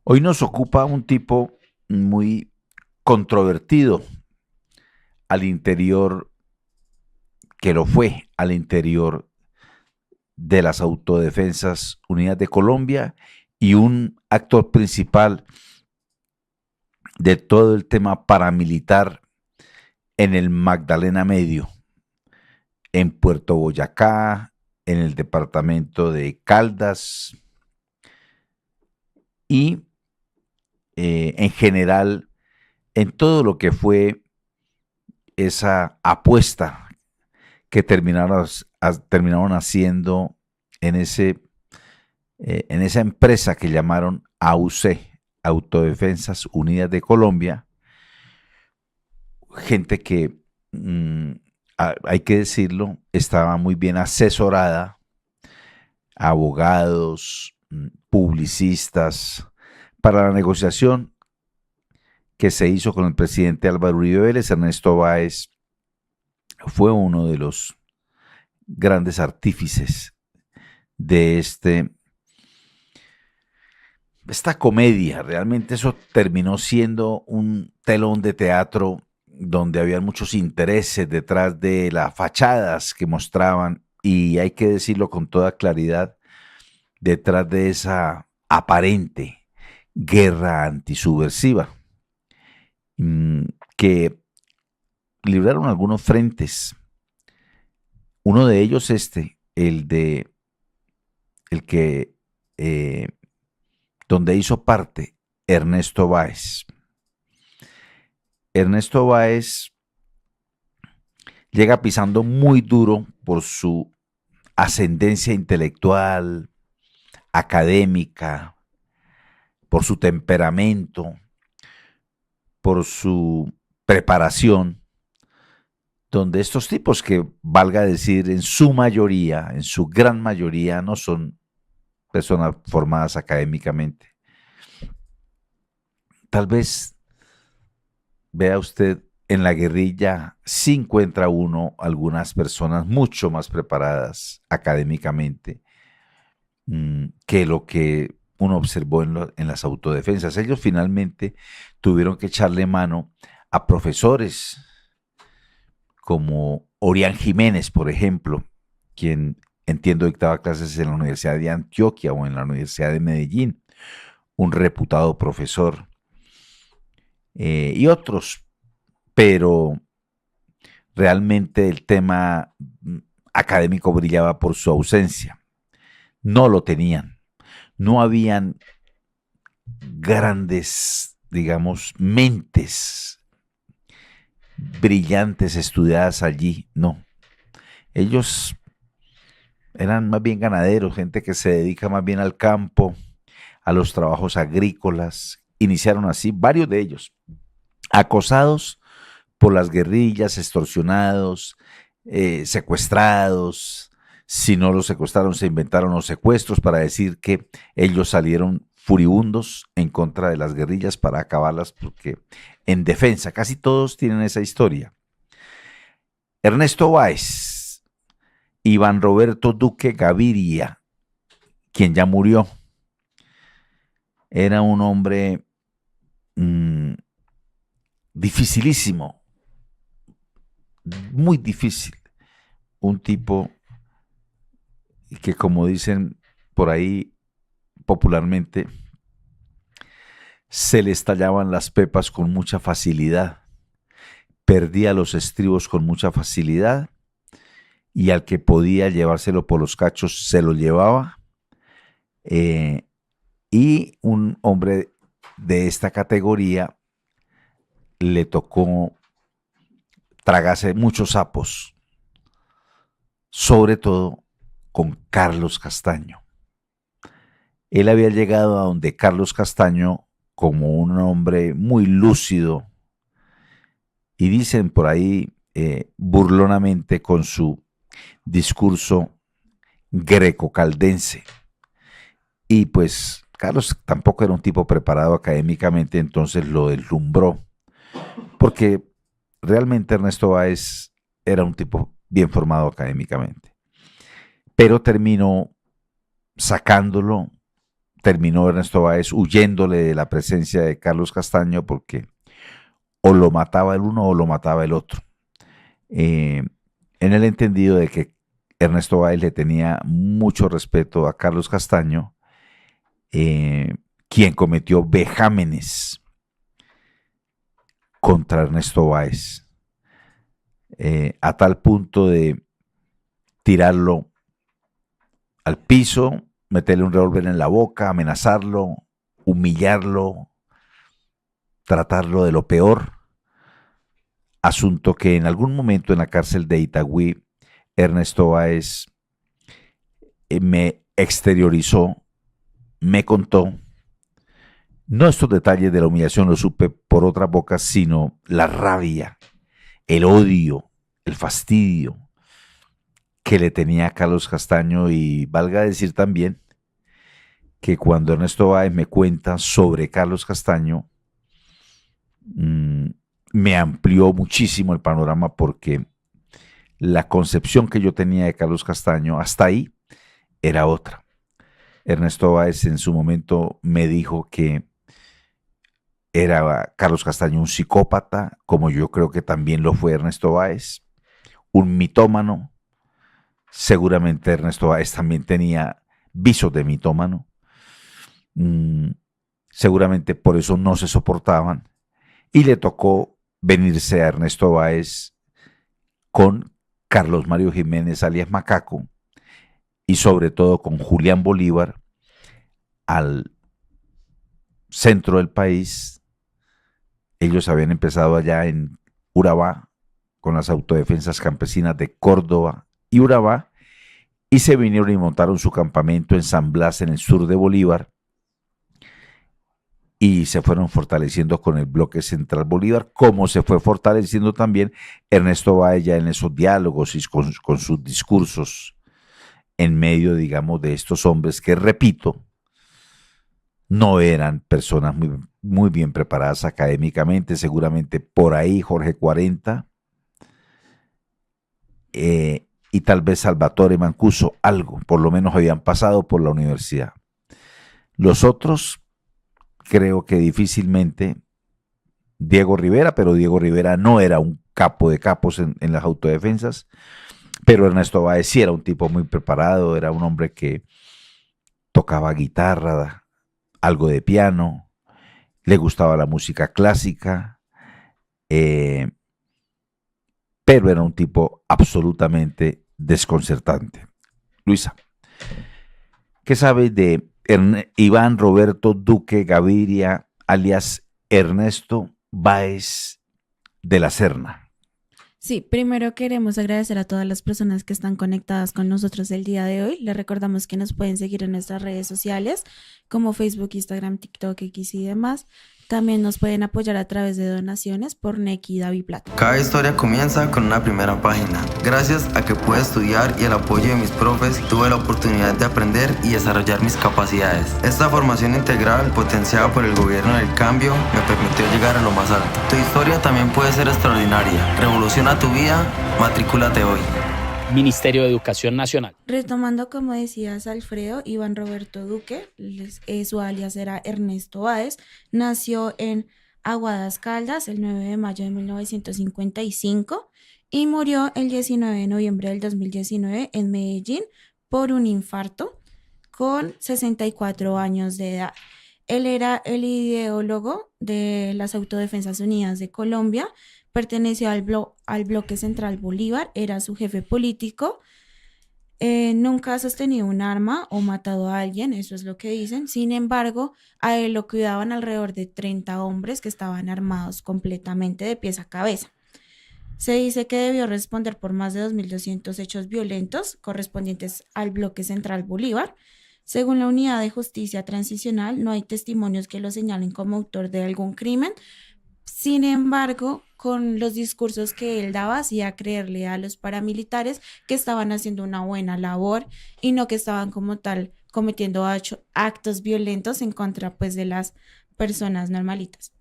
Hoy nos ocupa un tipo muy controvertido al interior, que lo fue al interior de las Autodefensas Unidas de Colombia y un actor principal de todo el tema paramilitar en el Magdalena Medio, en Puerto Boyacá, en el departamento de Caldas y en general en todo lo que fue esa apuesta que terminaron haciendo en, en esa empresa que llamaron AUC, Autodefensas Unidas de Colombia, gente que, hay que decirlo, estaba muy bien asesorada, abogados, publicistas, para la negociación que se hizo con el presidente Álvaro Uribe Vélez. Ernesto Báez fue uno de los grandes artífices de esta comedia. Realmente eso terminó siendo un telón de teatro donde había muchos intereses detrás de las fachadas que mostraban, y hay que decirlo con toda claridad, detrás de esa aparente guerra antisubversiva, que libraron algunos frentes. Uno de ellos el que donde hizo parte Ernesto Báez. Ernesto Báez llega pisando muy duro por su ascendencia intelectual, académica, por su temperamento, por su preparación, donde estos tipos, que valga decir, en su mayoría, en su gran mayoría, no son personas formadas académicamente. Tal vez vea usted, en la guerrilla sí encuentra uno algunas personas mucho más preparadas académicamente, que lo que uno observó en las autodefensas. Ellos finalmente tuvieron que echarle mano a profesores como Orián Jiménez, por ejemplo, quien entiendo dictaba clases en la Universidad de Antioquia o en la Universidad de Medellín, un reputado profesor, y otros, pero realmente el tema académico brillaba por su ausencia. No lo tenían. No habían grandes, digamos, mentes brillantes estudiadas allí, no. Ellos eran más bien ganaderos, gente que se dedica más bien al campo, a los trabajos agrícolas. Iniciaron así varios de ellos, acosados por las guerrillas, extorsionados, secuestrados. Si no los secuestraron, se inventaron los secuestros para decir que ellos salieron furibundos en contra de las guerrillas para acabarlas, porque en defensa, casi todos tienen esa historia. Ernesto Báez, Iván Roberto Duque Gaviria, quien ya murió, era un hombre dificilísimo, muy difícil, un tipo que, como dicen por ahí popularmente, se le estallaban las pepas con mucha facilidad, perdía los estribos con mucha facilidad, y al que podía llevárselo por los cachos se lo llevaba. Y un hombre de esta categoría le tocó tragarse muchos sapos, sobre todo con Carlos Castaño. Él había llegado a donde Carlos Castaño como un hombre muy lúcido, y dicen por ahí burlonamente, con su discurso greco-caldense. Y pues Carlos tampoco era un tipo preparado académicamente, entonces lo deslumbró, porque realmente Ernesto Báez era un tipo bien formado académicamente, pero terminó sacándolo terminó Ernesto Báez huyéndole de la presencia de Carlos Castaño porque o lo mataba el uno o lo mataba el otro. Eh, en el entendido de que Ernesto Báez le tenía mucho respeto a Carlos Castaño, quien cometió vejámenes contra Ernesto Báez, a tal punto de tirarlo al piso, meterle un revólver en la boca, amenazarlo, humillarlo, tratarlo de lo peor. Asunto que en algún momento en la cárcel de Itagüí, Ernesto Báez me exteriorizó, me contó. No estos detalles de la humillación los supe por otras bocas, sino la rabia, el odio, el fastidio que le tenía a Carlos Castaño. Y valga decir también que cuando Ernesto Báez me cuenta sobre Carlos Castaño, me amplió muchísimo el panorama, porque la concepción que yo tenía de Carlos Castaño hasta ahí era otra. Ernesto Báez en su momento me dijo que era Carlos Castaño un psicópata, como yo creo que también lo fue Ernesto Báez, un mitómano. Seguramente Ernesto Báez también tenía visos de mitómano. Seguramente por eso no se soportaban. Y le tocó venirse a Ernesto Báez con Carlos Mario Jiménez, alias Macaco, y sobre todo con Julián Bolívar, al centro del país. Ellos habían empezado allá en Urabá con las autodefensas campesinas de Córdoba y Urabá, y se vinieron y montaron su campamento en San Blas, en el sur de Bolívar, y se fueron fortaleciendo con el bloque central Bolívar, como se fue fortaleciendo también Ernesto Báez ya en esos diálogos y con sus discursos en medio, digamos, de estos hombres que, repito, no eran personas muy bien preparadas académicamente. Seguramente por ahí Jorge 40 y tal vez Salvatore Mancuso, algo, por lo menos habían pasado por la universidad. Los otros, creo que difícilmente. Diego Rivera, pero Diego Rivera no era un capo de capos en las autodefensas, pero Ernesto Báez sí era un tipo muy preparado, era un hombre que tocaba guitarra, algo de piano, le gustaba la música clásica, pero era un tipo absolutamente desconcertante. Luisa, ¿qué sabes de Iván Roberto Duque Gaviria, alias Ernesto Báez de la Serna? Sí, primero queremos agradecer a todas las personas que están conectadas con nosotros el día de hoy. Les recordamos que nos pueden seguir en nuestras redes sociales como Facebook, Instagram, TikTok, X y demás. También nos pueden apoyar a través de donaciones por Nequi y Plata. Cada historia comienza con una primera página. Gracias a que pude estudiar y el apoyo de mis profes, tuve la oportunidad de aprender y desarrollar mis capacidades. Esta formación integral, potenciada por el gobierno del cambio, me permitió llegar a lo más alto. Tu historia también puede ser extraordinaria. Revoluciona tu vida, matrículate hoy. Ministerio de Educación Nacional. Retomando, como decías, Alfredo, Iván Roberto Duque, su alias era Ernesto Báez, nació en Aguadas Caldas el 9 de mayo de 1955 y murió el 19 de noviembre del 2019 en Medellín por un infarto con 64 años de edad. Él era el ideólogo de las Autodefensas Unidas de Colombia, perteneció al bloque central Bolívar, era su jefe político. Nunca ha sostenido un arma o matado a alguien, eso es lo que dicen. Sin embargo, a él lo cuidaban alrededor de 30 hombres que estaban armados completamente de pies a cabeza. Se dice que debió responder por más de 2.200 hechos violentos correspondientes al bloque central Bolívar. Según la Unidad de Justicia Transicional, no hay testimonios que lo señalen como autor de algún crimen. Sin embargo, con los discursos que él daba, hacía creerle a los paramilitares que estaban haciendo una buena labor y no que estaban como tal cometiendo actos violentos en contra, pues, de las personas normalitas.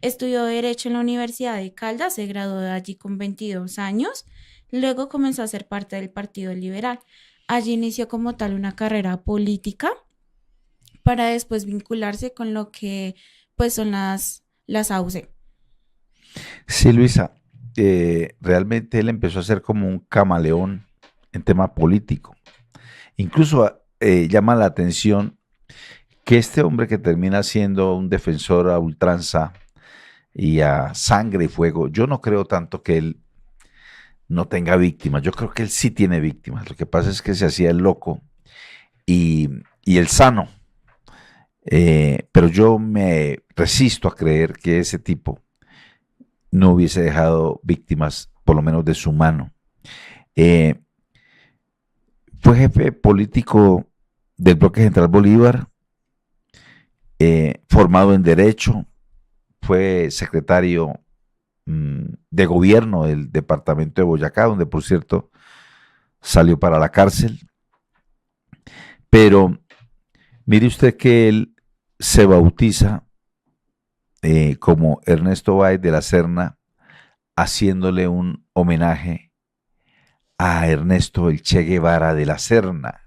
Estudió Derecho en la Universidad de Caldas, se graduó de allí con 22 años, luego comenzó a ser parte del Partido Liberal. Allí inició como tal una carrera política para después vincularse con lo que pues son las AUC. Sí, Luisa, realmente él empezó a ser como un camaleón en tema político. Incluso llama la atención que este hombre que termina siendo un defensor a ultranza y a sangre y fuego, yo no creo tanto que él no tenga víctimas, yo creo que él sí tiene víctimas. Lo que pasa es que se hacía el loco y, y el sano, pero yo me resisto a creer que ese tipo no hubiese dejado víctimas, por lo menos de su mano. Eh, Fue jefe político del Bloque Central Bolívar, formado en Derecho, fue secretario de gobierno del departamento de Boyacá, donde por cierto salió para la cárcel. Pero mire usted que él se bautiza como Ernesto Báez de la Serna, haciéndole un homenaje a Ernesto el Che Guevara de la Serna.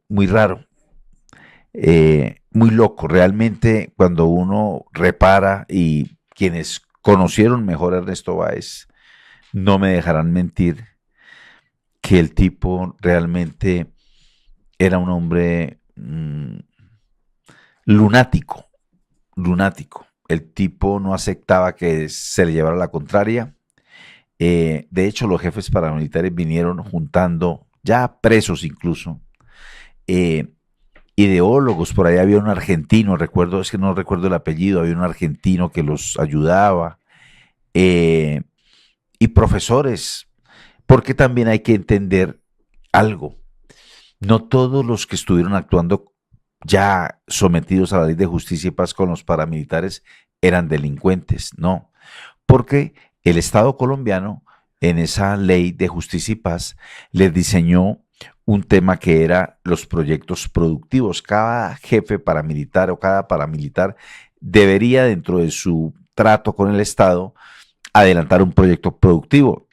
Muy raro, muy loco. Realmente cuando uno repara, y quienes conocieron mejor a Ernesto Báez no me dejarán mentir, que el tipo realmente era un hombre lunático, lunático. El tipo no aceptaba que se le llevara la contraria. De hecho, los jefes paramilitares vinieron juntando, ya presos incluso, ideólogos. Por ahí había un argentino, recuerdo, es que no recuerdo el apellido, había un argentino que los ayudaba, y profesores, porque también hay que entender algo. No todos los que estuvieron actuando ya sometidos a la ley de justicia y paz con los paramilitares eran delincuentes, no, porque el Estado colombiano en esa ley de justicia y paz les diseñó un tema que era los proyectos productivos. Cada jefe paramilitar o cada paramilitar debería, dentro de su trato con el Estado, adelantar un proyecto productivo.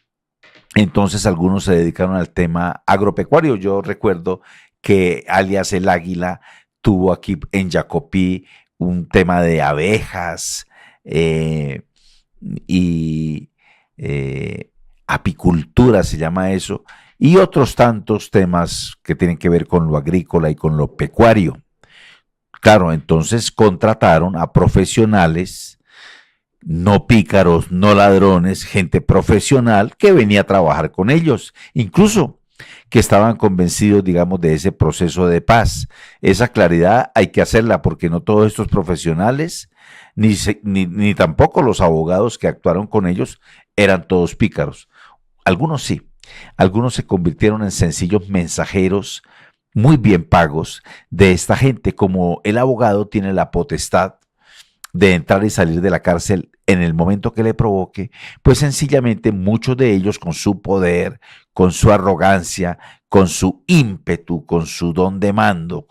Entonces algunos se dedicaron al tema agropecuario. Yo recuerdo que alias El Águila tuvo aquí en Jacopí un tema de abejas y apicultura, se llama eso, y otros tantos temas que tienen que ver con lo agrícola y con lo pecuario. Claro, entonces contrataron a profesionales, no pícaros, no ladrones, gente profesional que venía a trabajar con ellos, incluso que estaban convencidos, digamos, de ese proceso de paz. Esa claridad hay que hacerla, porque no todos estos profesionales, ni tampoco los abogados que actuaron con ellos, eran todos pícaros. Algunos sí, algunos se convirtieron en sencillos mensajeros muy bien pagos de esta gente. Como el abogado tiene la potestad de entrar y salir de la cárcel en el momento que le provoque, pues sencillamente muchos de ellos, con su poder, con su arrogancia, con su ímpetu, con su don de mando,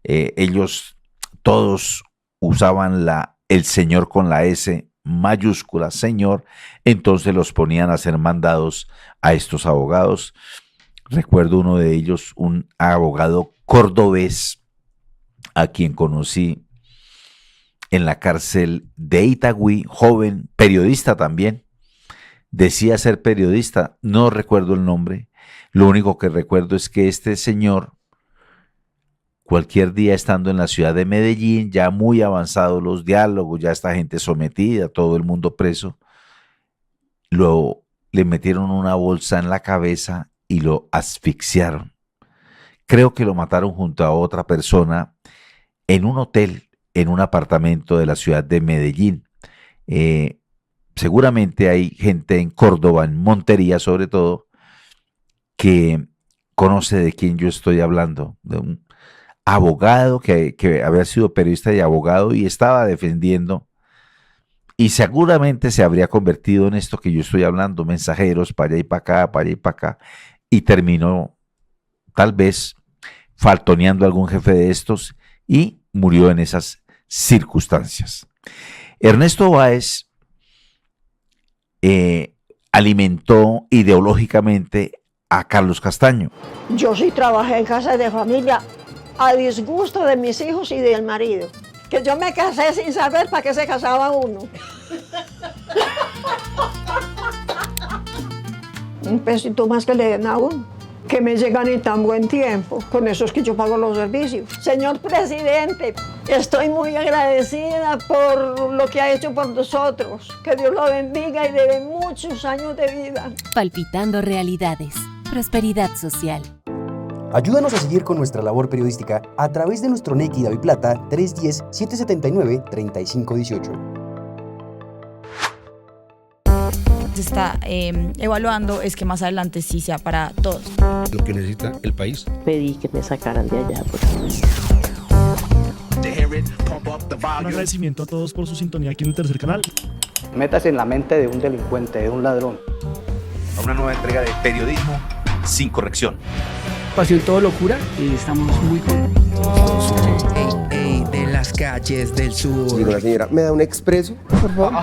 ellos todos usaban el Señor con la S mayúscula, Señor, entonces los ponían a ser mandados a estos abogados. Recuerdo uno de ellos, un abogado cordobés a quien conocí en la cárcel de Itagüí, joven, periodista también. Decía ser periodista, no recuerdo el nombre. Lo único que recuerdo es que este señor, cualquier día estando en la ciudad de Medellín, ya muy avanzados los diálogos, ya esta gente sometida, todo el mundo preso, le metieron una bolsa en la cabeza y lo asfixiaron. Creo que lo mataron junto a otra persona en un hotel, en un apartamento de la ciudad de Medellín. Seguramente hay gente en Córdoba, en Montería sobre todo, que conoce de quién yo estoy hablando, de un abogado que había sido periodista y abogado y estaba defendiendo, y seguramente se habría convertido en esto que yo estoy hablando, mensajeros para allá y para acá, para allá y para acá, y terminó tal vez faltoneando a algún jefe de estos y murió en esas circunstancias. Ernesto Báez alimentó ideológicamente a Carlos Castaño. Yo sí trabajé en casa de familia a disgusto de mis hijos y del marido. Que yo me casé sin saber para qué se casaba uno. Un pesito más que le den a uno. Que me llegan en tan buen tiempo. Con eso es que yo pago los servicios. Señor presidente, estoy muy agradecida por lo que ha hecho por nosotros. Que Dios lo bendiga y le dé muchos años de vida. Palpitando realidades. Prosperidad social. Ayúdanos a seguir con nuestra labor periodística a través de nuestro NECI DaviPlata 310-779-3518. Se está evaluando es que más adelante sí sea para todos. Lo que necesita el país. Pedí que me sacaran de allá. Un agradecimiento a todos por su sintonía aquí en el tercer canal. Métase en la mente de un delincuente, de un ladrón. A una nueva entrega de Periodismo sin Corrección. Pasión todo locura y estamos muy contentos. De las calles del sur. Digo, la señora, ¿me da un expreso, por favor?